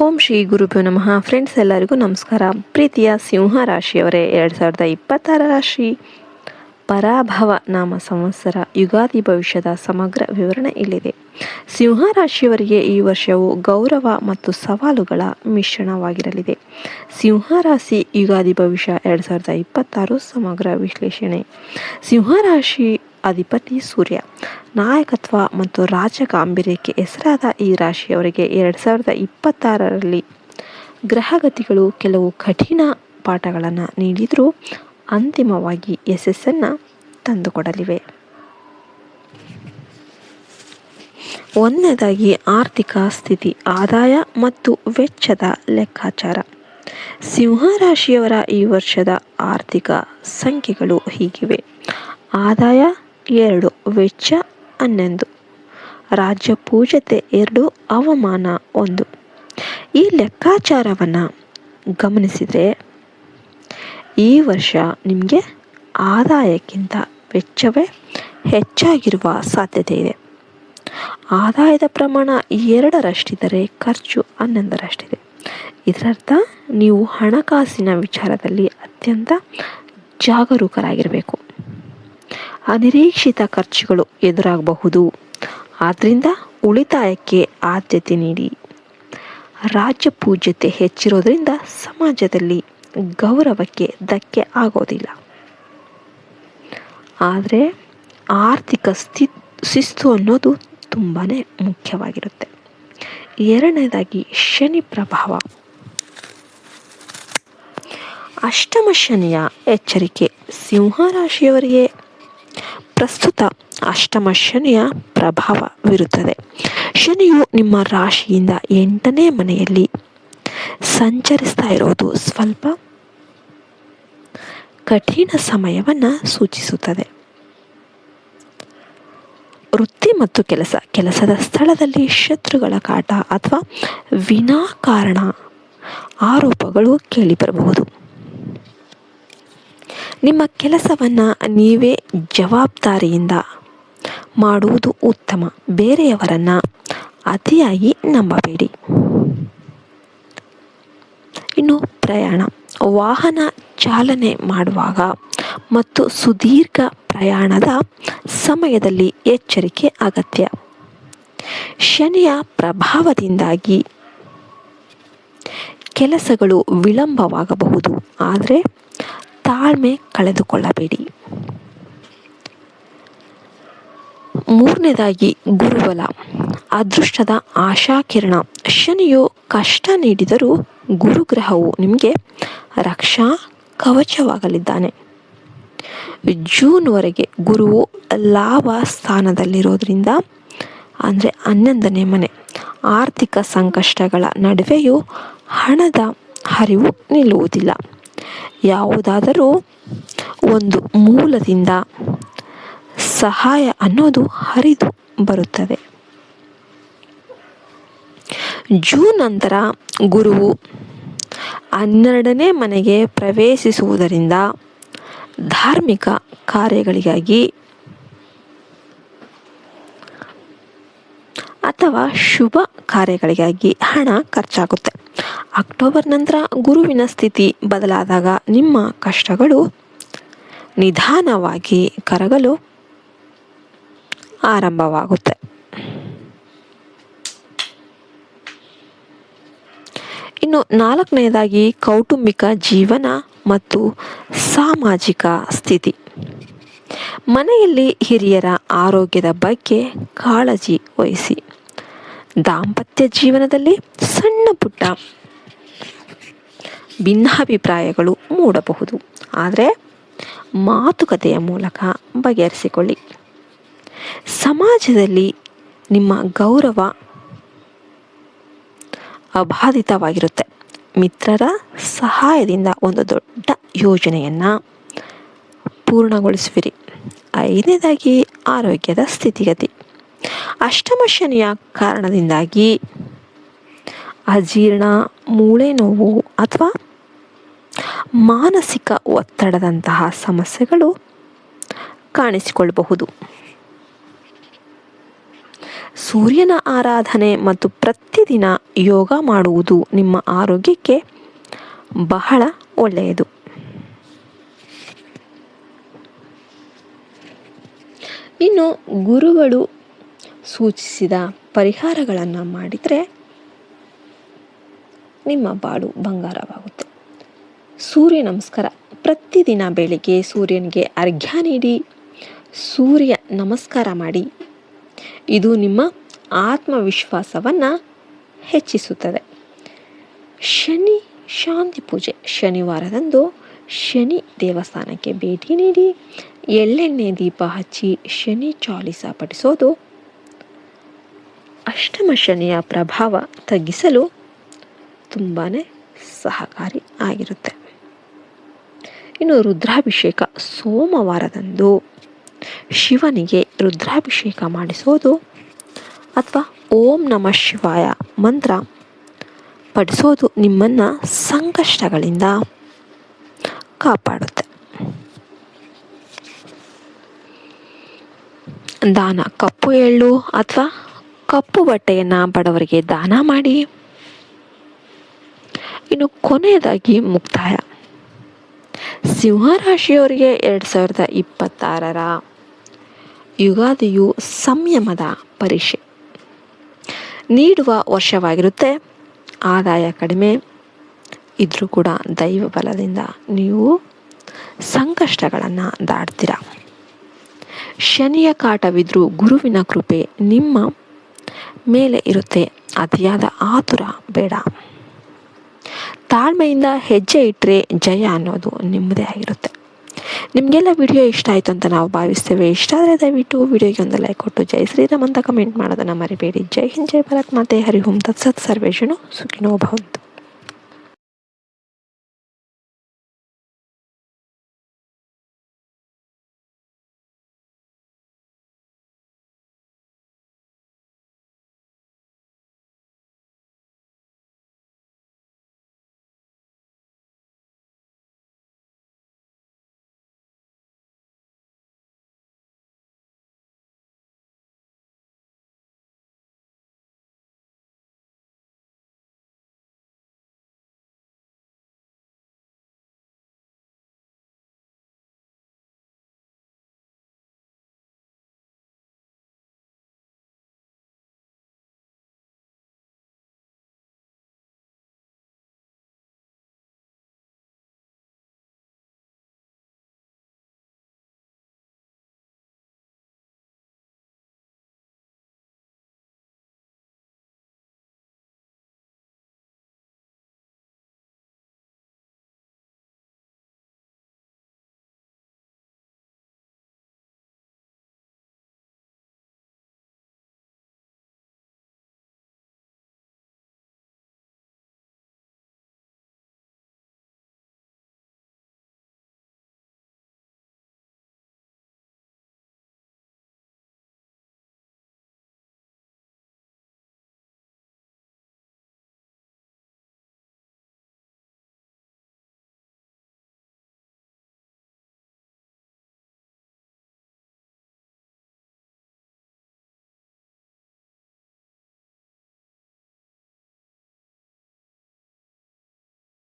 ಓಂ ಶ್ರೀ ಗುರುಭ್ಯೋ ನಮಃ. ಫ್ರೆಂಡ್ಸ್, ಎಲ್ಲರಿಗೂ ನಮಸ್ಕಾರ. ಪ್ರೀತಿಯ ಸಿಂಹ ರಾಶಿಯವರೇ, 2026 ರಾಶಿ ಪರಾಭವ ನಾಮ ಸಂವತ್ಸರ ಯುಗಾದಿ ಭವಿಷ್ಯದ ಸಮಗ್ರ ವಿವರಣೆ ಇಲ್ಲಿದೆ. ಸಿಂಹ ರಾಶಿಯವರಿಗೆ ಈ ವರ್ಷವು ಗೌರವ ಮತ್ತು ಸವಾಲುಗಳ ಮಿಶ್ರಣವಾಗಿರಲಿದೆ. ಸಿಂಹ ರಾಶಿ ಯುಗಾದಿ ಭವಿಷ್ಯ 2026 ಸಮಗ್ರ ವಿಶ್ಲೇಷಣೆ. ಸಿಂಹ ರಾಶಿ ಅಧಿಪತಿ ಸೂರ್ಯ. ನಾಯಕತ್ವ ಮತ್ತು ರಾಜಗಾಂಭೀರ್ಯಕ್ಕೆ ಹೆಸರಾದ ಈ ರಾಶಿಯವರಿಗೆ 2026ರಲ್ಲಿ ಗ್ರಹಗತಿಗಳು ಕೆಲವು ಕಠಿಣ ಪಾಠಗಳನ್ನು ನೀಡಿದರೂ ಅಂತಿಮವಾಗಿ ಯಶಸ್ಸನ್ನು ತಂದುಕೊಡಲಿವೆ. ಒಂದನೇದಾಗಿ ಆರ್ಥಿಕ ಸ್ಥಿತಿ, ಆದಾಯ ಮತ್ತು ವೆಚ್ಚದ ಲೆಕ್ಕಾಚಾರ. ಸಿಂಹ ರಾಶಿಯವರ ಈ ವರ್ಷದ ಆರ್ಥಿಕ ಸಂಖ್ಯೆಗಳು ಹೀಗಿವೆ: ಆದಾಯ 2, ವೆಚ್ಚ 11, ರಾಜ್ಯ ಪೂಜ್ಯತೆ 2, ಅವಮಾನ 1. ಈ ಲೆಕ್ಕಾಚಾರವನ್ನು ಗಮನಿಸಿದರೆ ಈ ವರ್ಷ ನಿಮಗೆ ಆದಾಯಕ್ಕಿಂತ ವೆಚ್ಚವೇ ಹೆಚ್ಚಾಗಿರುವ ಸಾಧ್ಯತೆ ಇದೆ. ಆದಾಯದ ಪ್ರಮಾಣ 2ರಷ್ಟಿದ್ದರೆ ಖರ್ಚು 11ರಷ್ಟಿದೆ. ಇದರರ್ಥ ನೀವು ಹಣಕಾಸಿನ ವಿಚಾರದಲ್ಲಿ ಅತ್ಯಂತ ಜಾಗರೂಕರಾಗಿರಬೇಕು. ಅನಿರೀಕ್ಷಿತ ಖರ್ಚುಗಳು ಎದುರಾಗಬಹುದು, ಆದ್ದರಿಂದ ಉಳಿತಾಯಕ್ಕೆ ಆದ್ಯತೆ ನೀಡಿ. ರಾಜ್ಯ ಪೂಜ್ಯತೆ ಹೆಚ್ಚಿರೋದ್ರಿಂದ ಸಮಾಜದಲ್ಲಿ ಗೌರವಕ್ಕೆ ಧಕ್ಕೆ ಆಗೋದಿಲ್ಲ. ಆದರೆ ಆರ್ಥಿಕ ಶಿಸ್ತು ಅನ್ನೋದು ತುಂಬಾ ಮುಖ್ಯವಾಗಿರುತ್ತೆ. ಎರಡನೇದಾಗಿ ಶನಿ ಪ್ರಭಾವ. ಅಷ್ಟಮ ಶನಿಯ ಎಚ್ಚರಿಕೆ. ಸಿಂಹ ರಾಶಿಯವರಿಗೆ ಪ್ರಸ್ತುತ ಅಷ್ಟಮ ಶನಿಯ ಪ್ರಭಾವವಿರುತ್ತದೆ. ಶನಿಯು ನಿಮ್ಮ ರಾಶಿಯಿಂದ 8ನೇ ಮನೆಯಲ್ಲಿ ಸಂಚರಿಸ್ತಾ ಇರೋದು ಸ್ವಲ್ಪ ಕಠಿಣ ಸಮಯವನ್ನು ಸೂಚಿಸುತ್ತದೆ. ವೃತ್ತಿ ಮತ್ತು ಕೆಲಸದ ಸ್ಥಳದಲ್ಲಿ ಶತ್ರುಗಳ ಕಾಟ ಅಥವಾ ವಿನಾಕಾರಣ ಆರೋಪಗಳು ಕೇಳಿಬರಬಹುದು. ನಿಮ್ಮ ಕೆಲಸವನ್ನು ನೀವೇ ಜವಾಬ್ದಾರಿಯಿಂದ ಮಾಡುವುದು ಉತ್ತಮ. ಬೇರೆಯವರನ್ನು ಅತಿಯಾಗಿ ನಂಬಬೇಡಿ. ಇನ್ನು ಪ್ರಯಾಣ, ವಾಹನ ಚಾಲನೆ ಮಾಡುವಾಗ ಮತ್ತು ಸುದೀರ್ಘ ಪ್ರಯಾಣದ ಸಮಯದಲ್ಲಿ ಎಚ್ಚರಿಕೆ ಅಗತ್ಯ. ಶನಿಯ ಪ್ರಭಾವದಿಂದಾಗಿ ಕೆಲಸಗಳು ವಿಳಂಬವಾಗಬಹುದು, ಆದರೆ ತಾಳ್ಮೆ ಕಳೆದುಕೊಳ್ಳಬೇಡಿ. ಮೂರನೇದಾಗಿ ಗುರುಬಲ, ಅದೃಷ್ಟದ ಆಶಾಕಿರಣ. ಶನಿಯು ಕಷ್ಟ ನೀಡಿದರೂ ಗುರುಗ್ರಹವು ನಿಮಗೆ ರಕ್ಷಾ ಕವಚವಾಗಲಿದ್ದಾನೆ. ಜೂನ್ವರೆಗೆ ಗುರುವು ಲಾಭ ಸ್ಥಾನದಲ್ಲಿರೋದ್ರಿಂದ, ಅಂದರೆ 11ನೇ ಮನೆ, ಆರ್ಥಿಕ ಸಂಕಷ್ಟಗಳ ನಡುವೆಯೂ ಹಣದ ಹರಿವು ನಿಲ್ಲುವುದಿಲ್ಲ. ಯಾವುದಾದರೂ ಒಂದು ಮೂಲದಿಂದ ಸಹಾಯ ಅನ್ನೋದು ಹರಿದು ಬರುತ್ತದೆ. ಜೂನ್ ನಂತರ ಗುರುವು 12ನೇ ಮನೆಗೆ ಪ್ರವೇಶಿಸುವುದರಿಂದ ಧಾರ್ಮಿಕ ಕಾರ್ಯಗಳಿಗಾಗಿ ಅಥವಾ ಶುಭ ಕಾರ್ಯಗಳಿಗಾಗಿ ಹಣ ಖರ್ಚಾಗುತ್ತೆ. ಅಕ್ಟೋಬರ್ ನಂತರ ಗುರುವಿನ ಸ್ಥಿತಿ ಬದಲಾದಾಗ ನಿಮ್ಮ ಕಷ್ಟಗಳು ನಿಧಾನವಾಗಿ ಕರಗಲು ಆರಂಭವಾಗುತ್ತೆ. ಇನ್ನು 4ನೇದಾಗಿ ಕೌಟುಂಬಿಕ ಜೀವನ ಮತ್ತು ಸಾಮಾಜಿಕ ಸ್ಥಿತಿ. ಮನೆಯಲ್ಲಿ ಹಿರಿಯರ ಆರೋಗ್ಯದ ಬಗ್ಗೆ ಕಾಳಜಿ ವಹಿಸಿ. ದಾಂಪತ್ಯ ಜೀವನದಲ್ಲಿ ಸಣ್ಣ ಪುಟ್ಟ ಭಿನ್ನಾಭಿಪ್ರಾಯಗಳು ಮೂಡಬಹುದು, ಆದರೆ ಮಾತುಕತೆಯ ಮೂಲಕ ಬಗೆಹರಿಸಿಕೊಳ್ಳಿ. ಸಮಾಜದಲ್ಲಿ ನಿಮ್ಮ ಗೌರವ ಅಬಾಧಿತವಾಗಿರುತ್ತೆ. ಮಿತ್ರರ ಸಹಾಯದಿಂದ ಒಂದು ದೊಡ್ಡ ಯೋಜನೆಯನ್ನು ಪೂರ್ಣಗೊಳಿಸುವಿರಿ. 5ನೇದಾಗಿ ಆರೋಗ್ಯದ ಸ್ಥಿತಿಗತಿ. ಅಷ್ಟಮ ಶನಿಯ ಕಾರಣದಿಂದಾಗಿ ಅಜೀರ್ಣ, ಮೂಳೆ ನೋವು ಅಥವಾ ಮಾನಸಿಕ ಒತ್ತಡದಂತಹ ಸಮಸ್ಯೆಗಳು ಕಾಣಿಸಿಕೊಳ್ಳಬಹುದು. ಸೂರ್ಯನ ಆರಾಧನೆ ಮತ್ತು ಪ್ರತಿದಿನ ಯೋಗ ಮಾಡುವುದು ನಿಮ್ಮ ಆರೋಗ್ಯಕ್ಕೆ ಬಹಳ ಒಳ್ಳೆಯದು. ಇನ್ನು ಗುರುಗಳು ಸೂಚಿಸಿದ ಪರಿಹಾರಗಳನ್ನು ಮಾಡಿದರೆ ನಿಮ್ಮ ಬಾಳು ಬಂಗಾರವಾಗುತ್ತೆ. ಸೂರ್ಯ ನಮಸ್ಕಾರ. ಪ್ರತಿದಿನ ಬೆಳಿಗ್ಗೆ ಸೂರ್ಯನಿಗೆ ಅರ್ಘ್ಯ ನೀಡಿ ಸೂರ್ಯ ನಮಸ್ಕಾರ ಮಾಡಿ. ಇದು ನಿಮ್ಮ ಆತ್ಮವಿಶ್ವಾಸವನ್ನು ಹೆಚ್ಚಿಸುತ್ತದೆ. ಶನಿ ಶಾಂತಿ ಪೂಜೆ. ಶನಿವಾರದಂದು ಶನಿ ದೇವಸ್ಥಾನಕ್ಕೆ ಭೇಟಿ ನೀಡಿ ಎಳ್ಳೆಣ್ಣೆ ದೀಪ ಹಚ್ಚಿ ಶನಿ ಚಾಲಿಸ ಪಠಿಸೋದು ಅಷ್ಟಮ ಶನಿಯ ಪ್ರಭಾವ ತಗ್ಗಿಸಲು ತುಂಬಾ ಸಹಕಾರಿ ಆಗಿರುತ್ತೆ. ಇನ್ನು ರುದ್ರಾಭಿಷೇಕ. ಸೋಮವಾರದಂದು ಶಿವನಿಗೆ ರುದ್ರಾಭಿಷೇಕ ಮಾಡಿಸೋದು ಅಥವಾ ಓಂ ನಮಃ ಶಿವಾಯ ಮಂತ್ರ ಪಠಿಸೋದು ನಿಮ್ಮನ್ನು ಸಂಕಷ್ಟಗಳಿಂದ ಕಾಪಾಡುತ್ತೆ. ದಾನ. ಕಪ್ಪು ಎಳ್ಳು ಅಥವಾ ಕಪ್ಪು ಬಟ್ಟೆಯನ್ನು ಬಡವರಿಗೆ ದಾನ ಮಾಡಿ. ಇನ್ನು ಕೊನೆಯದಾಗಿ ಮುಕ್ತಾಯ. ಸಿಂಹರಾಶಿಯವರಿಗೆ 2026ರ ಯುಗಾದಿಯು ಸಂಯಮದ ಪರೀಕ್ಷೆ ನೀಡುವ ವರ್ಷವಾಗಿರುತ್ತೆ. ಆದಾಯ ಕಡಿಮೆ ಇದ್ರೂ ಕೂಡ ದೈವ ಬಲದಿಂದ ನೀವು ಸಂಕಷ್ಟಗಳನ್ನು ದಾಟ್ತೀರ. ಶನಿಯ ಕಾಟವಿದ್ರೂ ಗುರುವಿನ ಕೃಪೆ ನಿಮ್ಮ ಮೇಲೆ ಇರುತ್ತೆ. ಅತಿಯಾದ ಆತುರ ಬೇಡ. ತಾಳ್ಮೆಯಿಂದ ಹೆಜ್ಜೆ ಇಟ್ಟರೆ ಜಯ ಅನ್ನೋದು ನಿಮ್ಮದೇ ಆಗಿರುತ್ತೆ. ನಿಮಗೆಲ್ಲ ವಿಡಿಯೋ ಇಷ್ಟ ಆಯಿತು ಅಂತ ನಾವು ಭಾವಿಸ್ತೇವೆ. ಇಷ್ಟ ಆದರೆ ದಯವಿಟ್ಟು ವಿಡಿಯೋಗೆ ಒಂದು ಲೈಕ್ ಕೊಟ್ಟು ಜೈ ಶ್ರೀರಾಮ್ ಅಂತ ಕಮೆಂಟ್ ಮಾಡೋದನ್ನು ಮರಿಬೇಡಿ. ಜೈ ಹಿಂದ್, ಜೈ ಭಾರತ್ ಮಾತೆ. ಹರಿ ಓಂ ತತ್ಸತ್. ಸರ್ವೇಷನು ಸುಖಿನೋ ಭವಂತು.